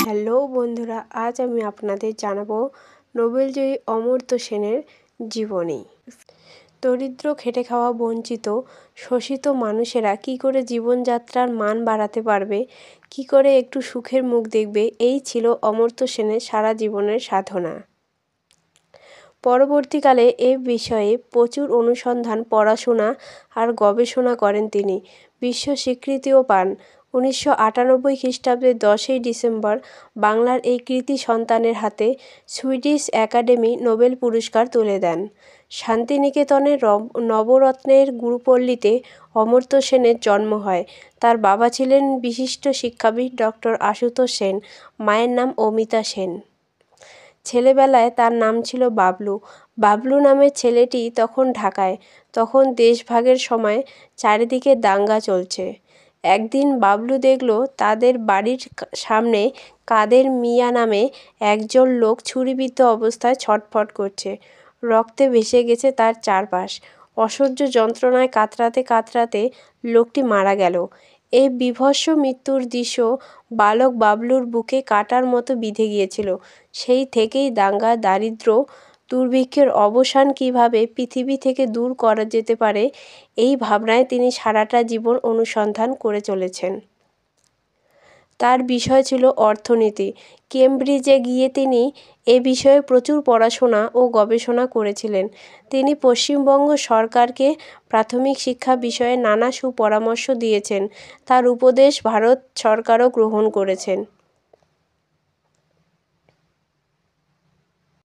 Hello বন্ধুরা, আজ আমি আপনাদের জানাবো নোবেলজয়ী অমর্ত্য সেনের জীবনী। দরিদ্র, খেটে খাওয়া, বঞ্চিত, শোষিত মানুষেরা কী করে জীবনযাত্রার মান বাড়াতে পারবে, কী করে একটু সুখের মুখ দেখবে, এই ছিল অমর্ত্য সেনের সারা জীবনের সাধনা। পরবর্তীকালে এ বিষয়ে প্রচুর অনুসন্ধান, পড়াশোনা আর গবেষণা করেন তিনি। বিশ্ব স্বীকৃতিও পান। 1998 খ্রিস্টাব্দের 10ই ডিসেম্বর বাংলার এই কৃতি সন্তানের হাতে সুইডিশ একাডেমি নোবেল পুরস্কার তুলে দেন। শান্তিনিকেতনের নবরত্নের গুরুপল্লীতে অমর্ত্য সেনের জন্ম হয়। তার বাবা ছিলেন বিশিষ্ট শিক্ষাবিদ ডক্টর আশুতোষ সেন, মায়ের নাম অমিতা সেন। ছেলেবেলায় তার নাম ছিল বাবলু। বাবলু নামের ছেলেটি তখন ঢাকায়। তখন দেশভাগের সময় চারিদিকে দাঙ্গা চলছে। একদিন বাবলু দেখল তাদের বাড়ির সামনে কাদের মিয়া নামে একজন লোক ছুরিবিদ্ধ অবস্থায় ছটফট করছে। রক্তে ভেসে গেছে তার চারপাশ। অসহ্য যন্ত্রণায় কাতরাতে কাতরাতে লোকটি মারা গেল। এই বীভৎস মৃত্যুর দৃশ্য বালক বাবলুর বুকে কাঁটার মতো বিঁধে গিয়েছিল। সেই থেকেই দাঙ্গা, দারিদ্র্য, দুর্ভিক্ষের অবসান কীভাবে পৃথিবী থেকে দূর করা যেতে পারে, এই ভাবনায় তিনি সারাটা জীবন অনুসন্ধান করে চলেছেন। তার বিষয় ছিল অর্থনীতি। কেমব্রিজে গিয়ে তিনি এ বিষয়ে প্রচুর পড়াশোনা ও গবেষণা করেছিলেন। তিনি পশ্চিমবঙ্গ সরকারকে প্রাথমিক শিক্ষা বিষয়ে নানা সুপরামর্শ দিয়েছেন। তার উপদেশ ভারত সরকারও গ্রহণ করেছেন।